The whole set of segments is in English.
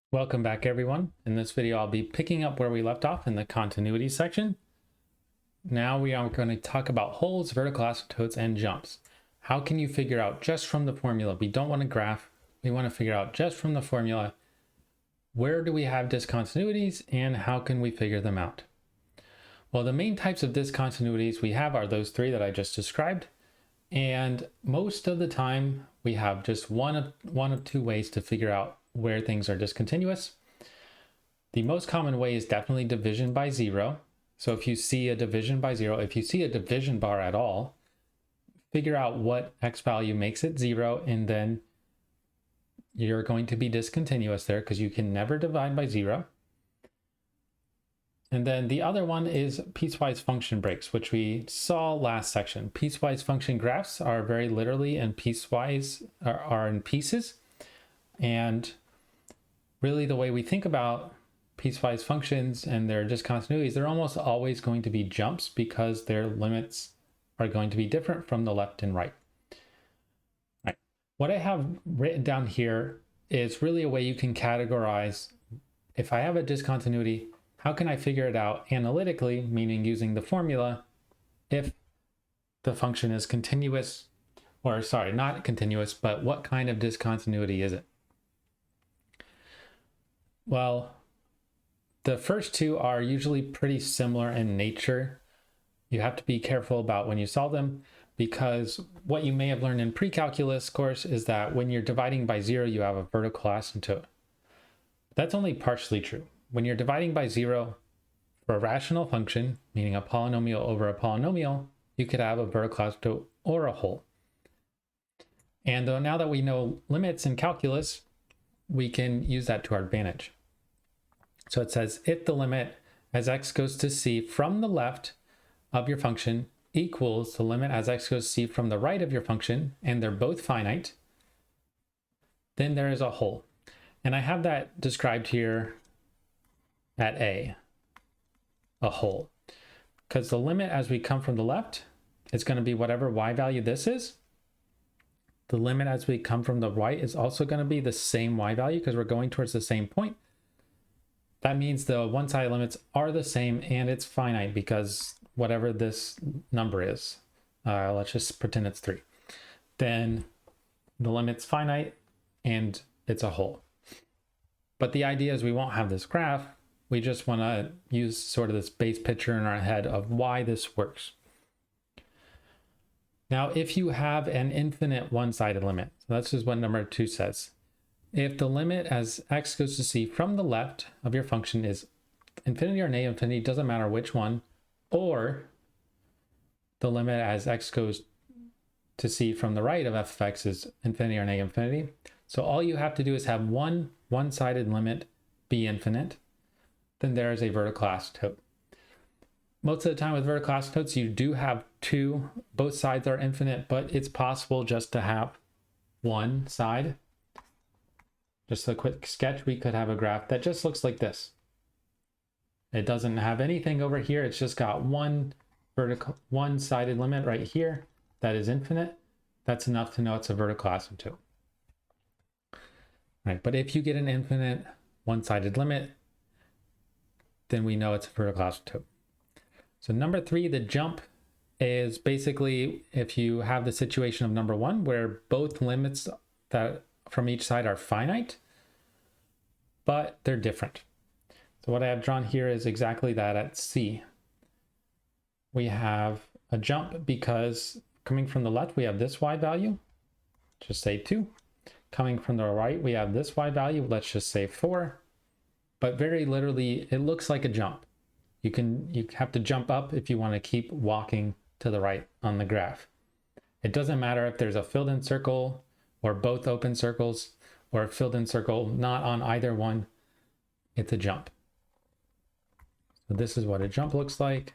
Welcome back, everyone. In this video, I'll be picking up where we left off in the continuity section. Now we are going to talk about holes, vertical asymptotes, and jumps. How can you figure out just from the formula? We don't want to graph. We want to figure out just from the formula, where do we have discontinuities and how can we figure them out? Well, the main types of discontinuities we have are those three that I just described. And most of the time, we have just one of two ways to figure out where things are discontinuous. The most common way is definitely division by zero. So if you see a division by zero, if you see a division bar at all, figure out what x value makes it zero, and then you're going to be discontinuous there because you can never divide by zero. And then the other one is piecewise function breaks, which we saw last section. Piecewise function graphs are very literally and piecewise are in pieces. And really the way we think about piecewise functions and their discontinuities, they're almost always going to be jumps because their limits are going to be different from the left and right. Right. What I have written down here is really a way you can categorize, if I have a discontinuity, how can I figure it out analytically, meaning using the formula, if the function is continuous, or sorry, not continuous, but what kind of discontinuity is it? Well, the first two are usually pretty similar in nature. You have to be careful about when you solve them, because what you may have learned in pre-calculus course is that when you're dividing by zero, you have a vertical asymptote. That's only partially true. When you're dividing by zero for a rational function, meaning a polynomial over a polynomial, you could have a vertical asymptote or a hole. And now that we know limits in calculus, we can use that to our advantage. So it says if the limit as x goes to c from the left of your function equals the limit as x goes to c from the right of your function, and they're both finite, then there is a hole. And I have that described here at a hole, because the limit as we come from the left is going to be whatever y value this is. The limit as we come from the right is also going to be the same y value because we're going towards the same point. That means the one-sided limits are the same and it's finite because whatever this number is, let's just pretend it's 3, then the limit's finite and it's a hole. But the idea is we won't have this graph. We just want to use sort of this base picture in our head of why this works. Now, if you have an infinite one-sided limit, so that's just what number 2 says. If the limit as x goes to c from the left of your function is infinity or negative infinity, doesn't matter which one, or the limit as x goes to c from the right of f of x is infinity or negative infinity. So all you have to do is have one-sided limit be infinite, then there is a vertical asymptote. Most of the time with vertical asymptotes, you do have two, both sides are infinite, but it's possible just to have one side. Just a quick sketch, we could have a graph that just looks like this. It doesn't have anything over here. It's just got one-sided limit right here that is infinite. That's enough to know it's a vertical asymptote. Right, but if you get an infinite one-sided limit, then we know it's a vertical asymptote. So number 3, the jump, is basically if you have the situation of number 1 where both limits that from each side are finite, but they're different. So what I have drawn here is exactly that at C. We have a jump because coming from the left, we have this y value, just say 2. Coming from the right, we have this y value, let's just say 4. But very literally, it looks like a jump. You have to jump up if you want to keep walking to the right on the graph. It doesn't matter if there's a filled in circle or both open circles or a filled in circle not on either one, it's a jump. So this is what a jump looks like.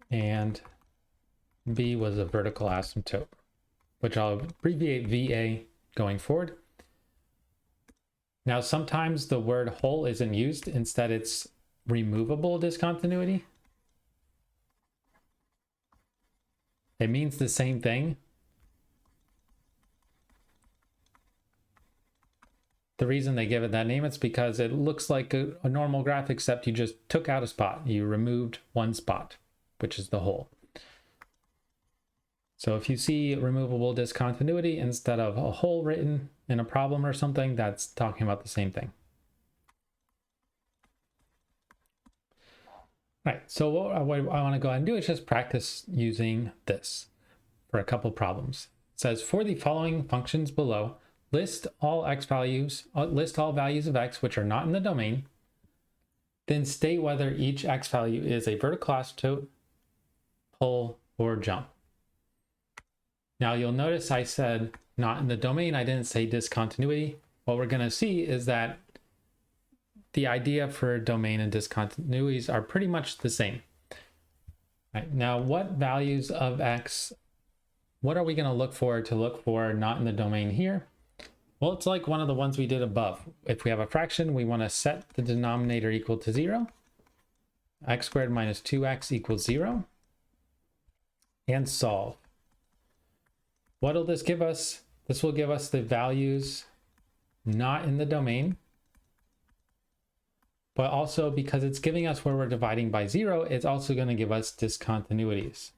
And V was a vertical asymptote, which I'll abbreviate VA going forward. Now, sometimes the word hole isn't used. Instead, it's removable discontinuity. It means the same thing. the reason they give it that name is because it looks like a normal graph, except you just took out a spot. You removed one spot, which is the hole. So if you see removable discontinuity instead of a hole written in a problem or something, that's talking about the same thing. Right, so what I want to go ahead and do is just practice using this for a couple problems. It says, for the following functions below, list all values of x which are not in the domain, then state whether each x value is a vertical asymptote, pull, or jump. Now you'll notice I said not in the domain, I didn't say discontinuity. What we're going to see is that the idea for domain and discontinuities are pretty much the same. Right, now what values of x, what are we going to look for not in the domain here? Well, it's like one of the ones we did above. If we have a fraction, we want to set the denominator equal to 0, x squared minus 2x equals 0, and solve. What will this give us? This will give us the values not in the domain, but also because it's giving us where we're dividing by 0, it's also going to give us discontinuities.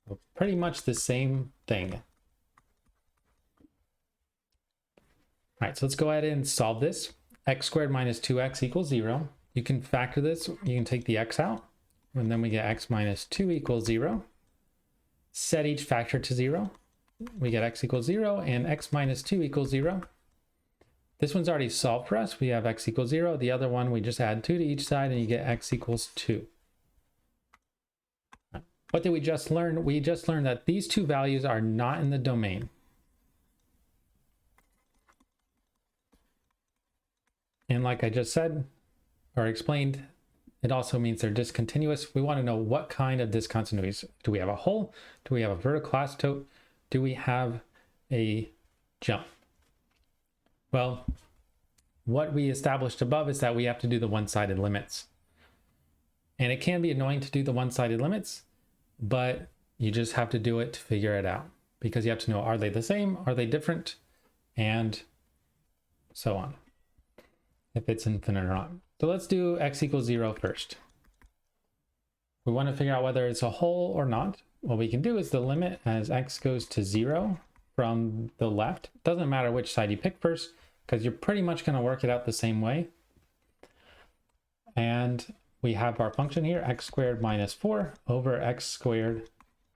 So pretty much the same thing. All right, so let's go ahead and solve this. X squared minus 2x equals 0. You can factor this. You can take the x out, and then we get x minus 2 equals 0. Set each factor to 0. We get x equals 0 and x minus 2 equals 0. This one's already solved for us. We have x equals 0. The other one, we just add 2 to each side and you get x equals 2. What did we just learn? We just learned that these two values are not in the domain. And like I just said or explained, it also means they're discontinuous. We want to know what kind of discontinuities. Do we have a hole? Do we have a vertical asymptote? Do we have a jump? Well, what we established above is that we have to do the one-sided limits. And it can be annoying to do the one-sided limits, but you just have to do it to figure it out, because you have to know, are they the same? Are they different? And so on, if it's infinite or not. So let's do x equals 0 first. We want to figure out whether it's a hole or not. What we can do is the limit as x goes to 0 from the left. Doesn't matter which side you pick first, because you're pretty much going to work it out the same way. And we have our function here, x squared minus 4 over x squared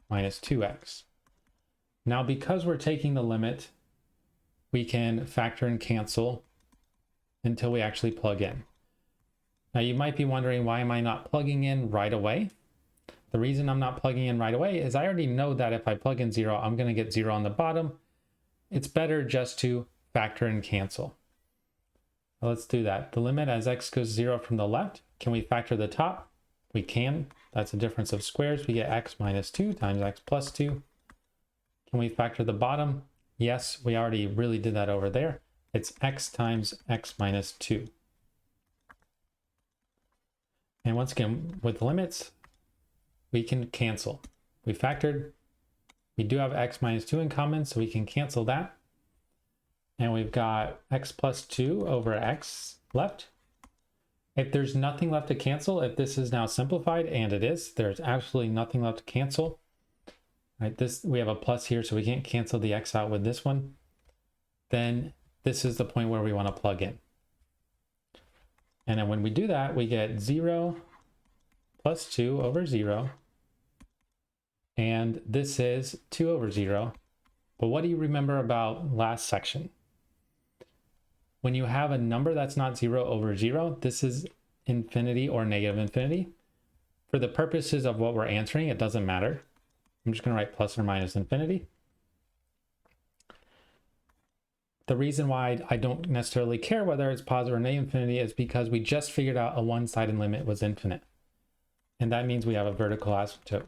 minus 2x. Now, because we're taking the limit, we can factor and cancel until we actually plug in. Now, you might be wondering, why am I not plugging in right away? The reason I'm not plugging in right away is I already know that if I plug in 0, I'm going to get 0 on the bottom. It's better just to factor and cancel. Well, let's do that. The limit as x goes 0 from the left. Can we factor the top? We can. That's a difference of squares. We get x minus 2 times x plus 2. Can we factor the bottom? Yes, we already really did that over there. It's x times x minus 2. And once again, with limits, we can cancel. We factored. We do have x minus 2 in common, so we can cancel that. And we've got x plus 2 over x left. If there's nothing left to cancel, if this is now simplified, and it is, there's absolutely nothing left to cancel. Right, this, we have a plus here, so we can't cancel the x out with this one. Then this is the point where we want to plug in. And then when we do that, we get 0 plus 2 over 0. And this is 2 over 0. But what do you remember about last section? When you have a number that's not 0 over 0, this is infinity or negative infinity. For the purposes of what we're answering, it doesn't matter. I'm just going to write plus or minus infinity. The reason why I don't necessarily care whether it's positive or negative infinity is because we just figured out a one-sided limit was infinite. And that means we have a vertical asymptote.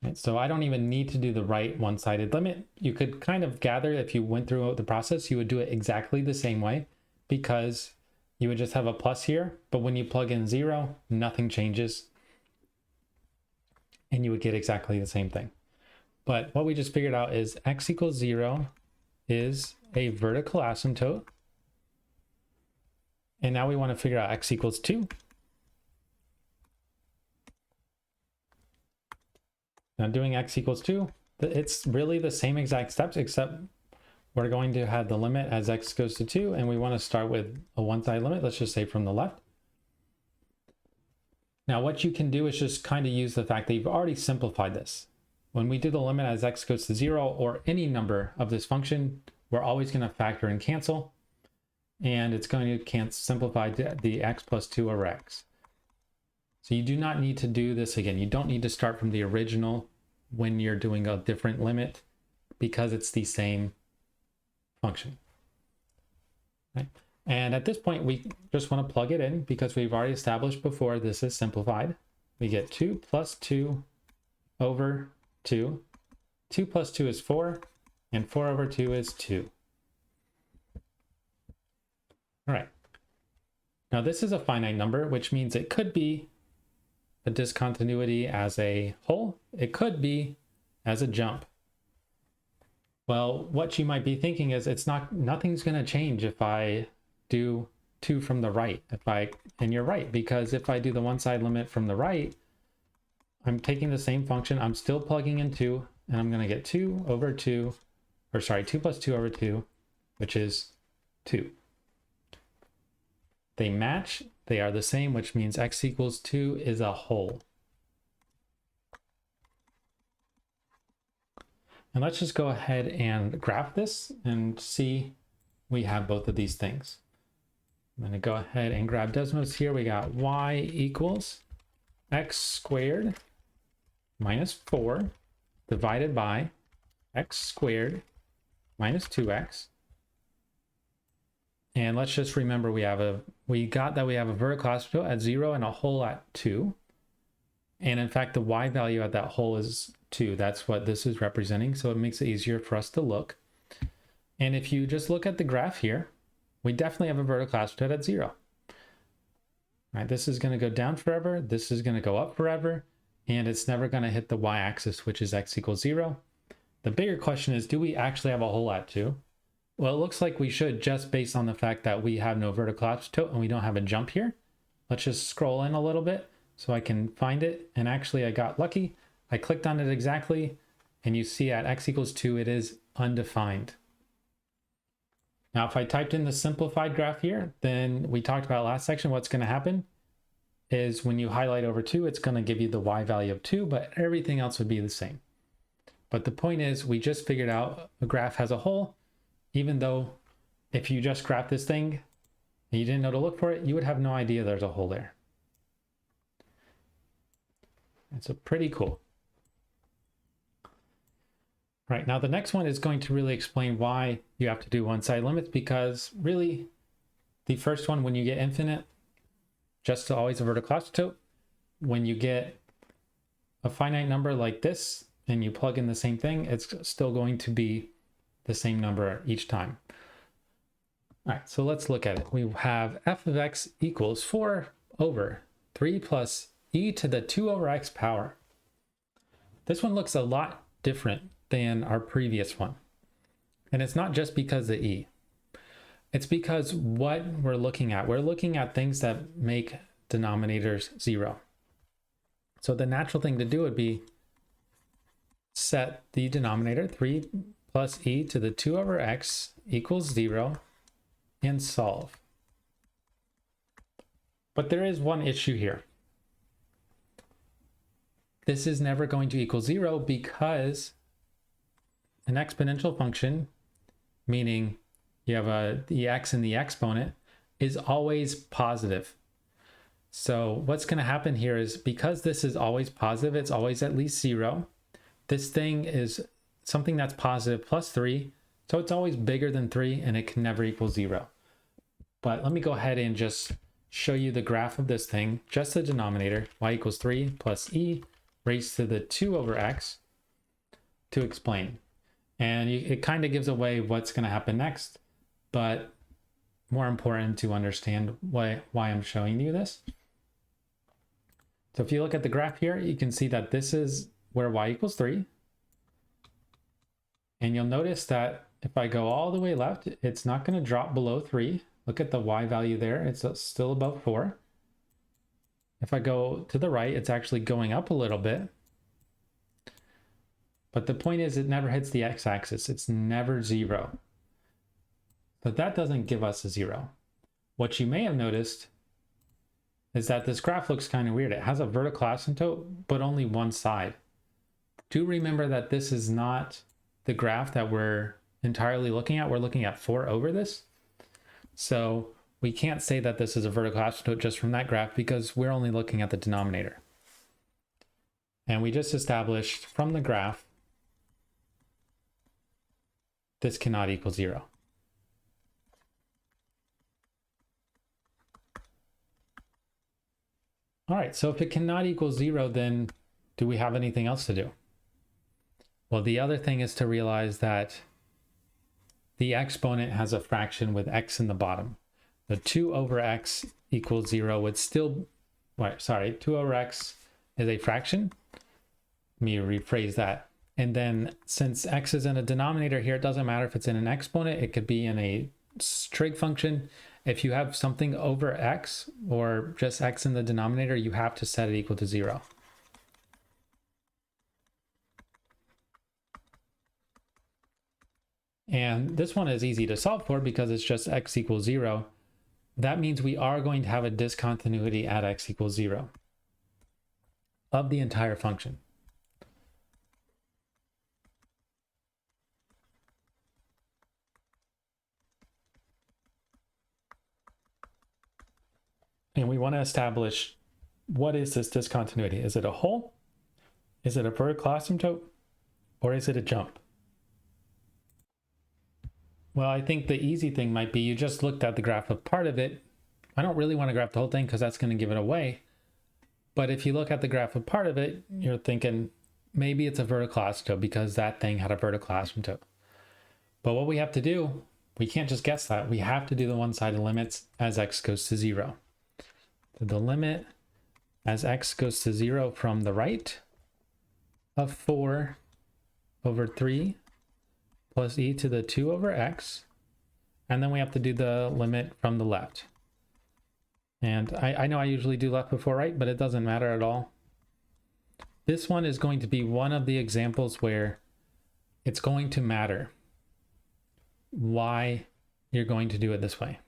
Right, so I don't even need to do the right one-sided limit. You could kind of gather, if you went through the process, you would do it exactly the same way, because you would just have a plus here, but when you plug in 0, nothing changes. and you would get exactly the same thing. But what we just figured out is x equals 0 is a vertical asymptote. And now we want to figure out x equals 2. Now doing x equals 2, it's really the same exact steps, except we're going to have the limit as x goes to 2, and we want to start with a one-side limit. Let's just say from the left. Now what you can do is just kind of use the fact that you've already simplified this. When we do the limit as x goes to 0 or any number of this function, we're always going to factor and cancel, and it's going to simplify the x plus 2 over x. So you do not need to do this again. You don't need to start from the original when you're doing a different limit, because it's the same function. Right? And at this point, we just want to plug it in because we've already established before this is simplified. We get 2 plus 2 over 2. 2 plus 2 is 4, and 4 over 2 is 2. All right. Now this is a finite number, which means it could be a discontinuity as a whole. It could be as a jump. Well, what you might be thinking is nothing's going to change if I do 2 from the right. And you're right, because if I do the one side limit from the right, I'm taking the same function. I'm still plugging in 2, and I'm going to get 2 over 2, or sorry, 2 plus 2 over 2, which is 2. They match, they are the same, which means x equals 2 is a whole. And let's just go ahead and graph this and see we have both of these things. I'm going to go ahead and grab Desmos here. We got y equals x squared minus 4 divided by x squared minus 2x. And let's just remember we have a vertical asymptote at 0 and a whole at 2. And in fact, the y value at that whole is 2. That's what this is representing. So it makes it easier for us to look. And if you just look at the graph here, we definitely have a vertical asymptote at 0. All right, this is going to go down forever. This is going to go up forever. And it's never going to hit the y-axis, which is x equals 0. The bigger question is, do we actually have a whole at 2? Well, it looks like we should, just based on the fact that we have no vertical asymptote and we don't have a jump here. Let's just scroll in a little bit so I can find it. And actually I got lucky. I clicked on it exactly, and you see at x equals 2, it is undefined. Now, if I typed in the simplified graph here, then we talked about last section, what's going to happen is when you highlight over 2, it's going to give you the y value of 2, but everything else would be the same. But the point is, we just figured out a graph has a hole, even though if you just graph this thing and you didn't know to look for it, you would have no idea there's a hole there. It's pretty cool. Right, now the next one is going to really explain why you have to do one-side limits, because really the first one, when you get infinite, just always a vertical asymptote. When you get a finite number like this and you plug in the same thing, it's still going to be the same number each time. All right, so let's look at it. We have f of x equals 4 over 3 plus e to the 2 over x power. This one looks a lot different than our previous one. And it's not just because of e. It's because what we're looking at things that make denominators 0. So the natural thing to do would be set the denominator 3 plus e to the 2 over x equals 0 and solve. But there is one issue here. This is never going to equal 0 because an exponential function, meaning you have the x in the exponent, is always positive. So what's going to happen here is, because this is always positive, it's always at least 0. This thing is something that's positive plus 3, so it's always bigger than 3, and it can never equal 0. But let me go ahead and just show you the graph of this thing, just the denominator, y equals 3 plus e raised to the 2 over x, to explain. And it kind of gives away what's going to happen next, but more important to understand why I'm showing you this. So if you look at the graph here, you can see that this is where y equals 3. And you'll notice that if I go all the way left, it's not going to drop below 3. Look at the y value there. It's still above 4. If I go to the right, it's actually going up a little bit. But the point is, it never hits the x-axis. It's never 0. But that doesn't give us a 0. What you may have noticed is that this graph looks kind of weird. It has a vertical asymptote, but only one side. Do remember that this is not the graph that we're entirely looking at. We're looking at 4 over this. So we can't say that this is a vertical asymptote just from that graph because we're only looking at the denominator. And we just established from the graph, this cannot equal 0. All right, so if it cannot equal 0, then do we have anything else to do? Well, the other thing is to realize that the exponent has a fraction with x in the bottom. The 2 over x equals 0 would still, 2 over x is a fraction. Let me rephrase that. And then since x is in a denominator here, it doesn't matter if it's in an exponent, it could be in a trig function. If you have something over x or just x in the denominator, you have to set it equal to 0. And this one is easy to solve for because it's just x equals 0. That means we are going to have a discontinuity at x equals 0 of the entire function. And we want to establish, what is this discontinuity? Is it a hole? Is it a vertical asymptote? Or is it a jump? Well, I think the easy thing might be you just looked at the graph of part of it. I don't really want to graph the whole thing because that's going to give it away. But if you look at the graph of part of it, you're thinking maybe it's a vertical asymptote because that thing had a vertical asymptote. But what we have to do, we can't just guess that. We have to do the one-sided limits as x goes to 0. So the limit as x goes to 0 from the right of 4 over 3 plus e to the 2 over x. And then we have to do the limit from the left. And I know I usually do left before right, but it doesn't matter at all. This one is going to be one of the examples where it's going to matter why you're going to do it this way.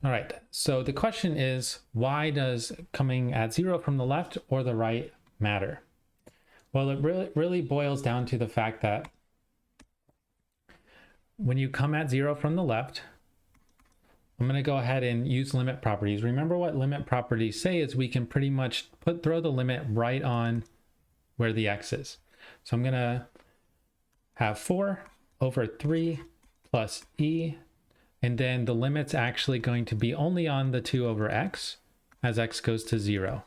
All right, so the question is, why does coming at 0 from the left or the right matter? Well, it really boils down to the fact that when you come at 0 from the left, I'm going to go ahead and use limit properties. Remember what limit properties say is we can pretty much throw the limit right on where the x is. So I'm going to have 4 over 3 plus e, and then the limit's actually going to be only on the 2 over x as x goes to 0.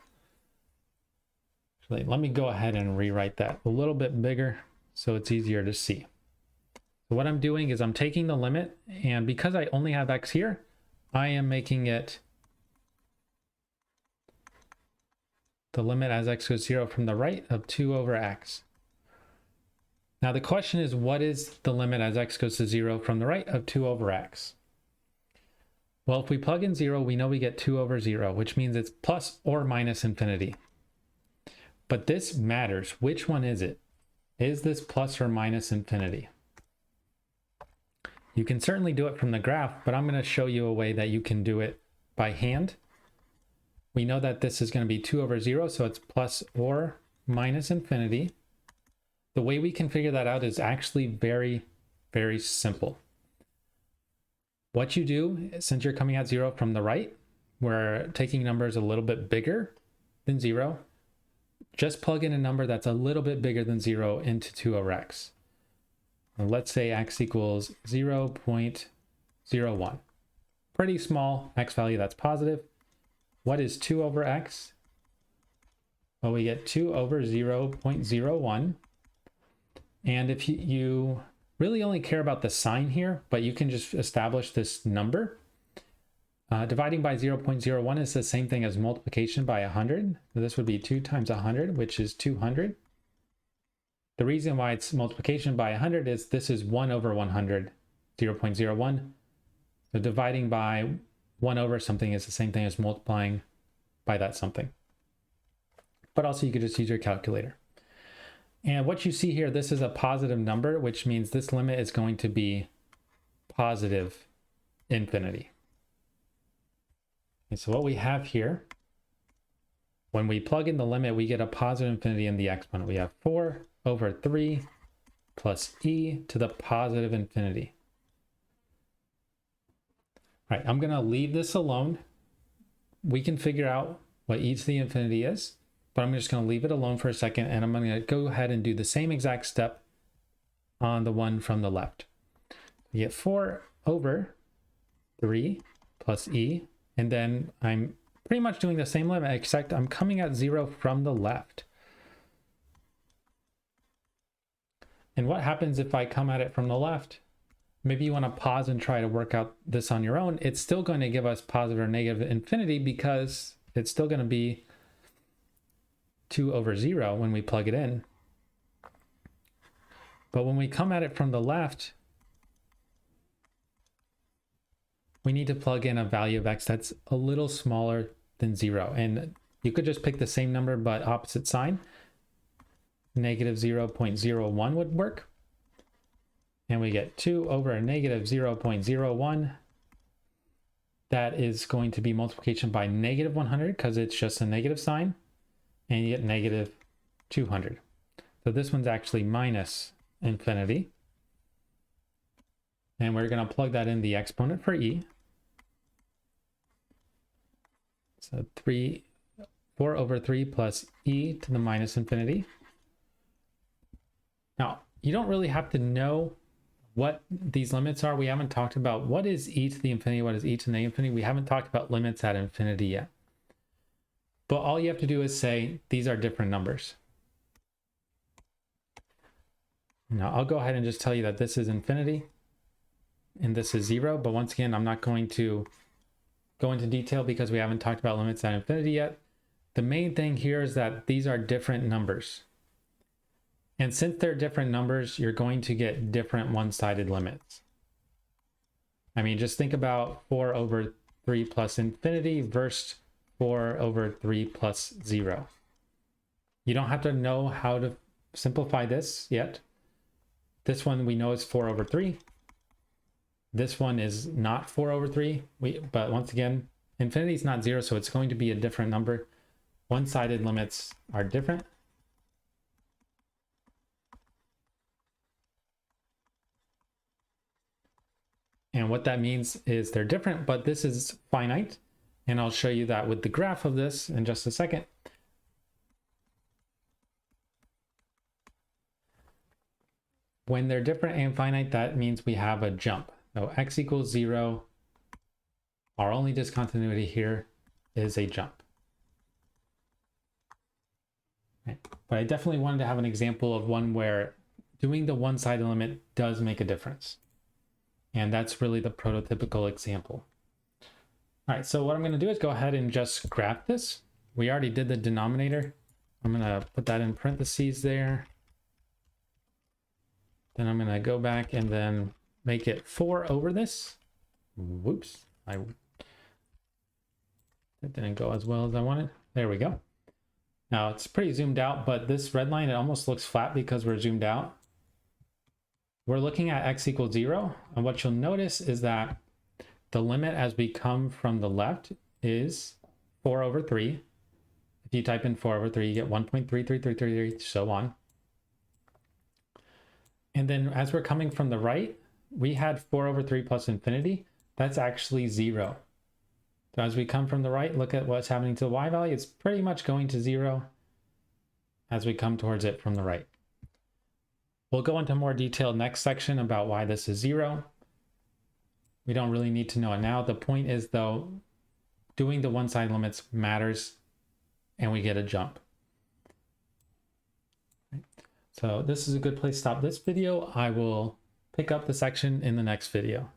Actually, let me go ahead and rewrite that a little bit bigger so it's easier to see. So what I'm doing is I'm taking the limit, and because I only have x here, I am making it the limit as x goes 0 from the right of 2 over x. Now the question is, what is the limit as x goes to 0 from the right of 2 over x? Well, if we plug in 0, we know we get 2 over 0, which means it's plus or minus infinity. But this matters. Which one is it? Is this plus or minus infinity? You can certainly do it from the graph, but I'm going to show you a way that you can do it by hand. We know that this is going to be 2 over 0, so it's plus or minus infinity. The way we can figure that out is actually very, very simple. What you do, since you're coming at 0 from the right, we're taking numbers a little bit bigger than 0. Just plug in a number that's a little bit bigger than 0 into 2 over x. Let's say x equals 0.01. Pretty small x value that's positive. What is 2 over x? Well, we get 2 over 0.01. And if you really only care about the sign here, but you can just establish this number. Dividing by 0.01 is the same thing as multiplication by 100. So this would be 2 times 100, which is 200. The reason why it's multiplication by 100 is this is 1 over 100, 0.01. So dividing by 1 over something is the same thing as multiplying by that something. But also you could just use your calculator. And what you see here, this is a positive number, which means this limit is going to be positive infinity. And so what we have here, when we plug in the limit, we get a positive infinity in the exponent. We have 4 over 3 plus e to the positive infinity. All right, I'm going to leave this alone. We can figure out what e to the infinity is, but I'm just going to leave it alone for a second, and I'm going to go ahead and do the same exact step on the one from the left. We get 4 over 3 plus e, and then I'm pretty much doing the same limit, except I'm coming at 0 from the left. And what happens if I come at it from the left? Maybe you want to pause and try to work out this on your own. It's still going to give us positive or negative infinity because it's still going to be 2 over 0 when we plug it in. But when we come at it from the left, we need to plug in a value of x that's a little smaller than 0. And you could just pick the same number but opposite sign. Negative 0.01 would work. And we get 2 over a negative 0.01. That is going to be multiplication by negative 100 because it's just a negative sign. And you get negative 200. So this one's actually minus infinity. And we're going to plug that in the exponent for e. So 4 over 3 plus e to the minus infinity. Now, you don't really have to know what these limits are. We haven't talked about what is e to the infinity, what is e to the negative infinity. We haven't talked about limits at infinity yet. But all you have to do is say these are different numbers. Now, I'll go ahead and just tell you that this is infinity and this is 0. But once again, I'm not going to go into detail because we haven't talked about limits at infinity yet. The main thing here is that these are different numbers. And since they're different numbers, you're going to get different one-sided limits. I mean, just think about 4 over 3 plus infinity versus 4 over 3 plus 0. You don't have to know how to simplify this yet. This one we know is 4 over 3. This one is not 4 over 3. But once again, infinity is not 0, so it's going to be a different number. One-sided limits are different. And what that means is they're different, but this is finite. And I'll show you that with the graph of this in just a second. When they're different and finite, that means we have a jump. So x equals 0. Our only discontinuity here is a jump. Right. But I definitely wanted to have an example of one where doing the one-sided limit does make a difference. And that's really the prototypical example. All right, so what I'm going to do is go ahead and just graph this. We already did the denominator. I'm going to put that in parentheses there. Then I'm going to go back and then make it 4 over this. Whoops, that didn't go as well as I wanted. There we go. Now it's pretty zoomed out, but this red line, it almost looks flat because we're zoomed out. We're looking at x equals 0, and what you'll notice is that the limit as we come from the left is 4 over 3. If you type in 4 over 3, you get 1.33333, so on. And then as we're coming from the right, we had 4 over 3 plus infinity. That's actually 0. So as we come from the right, look at what's happening to the y value. It's pretty much going to 0 as we come towards it from the right. We'll go into more detail next section about why this is 0. We don't really need to know it now. The point is, though, doing the one-side limits matters, and we get a jump. So this is a good place to stop this video. I will pick up the section in the next video.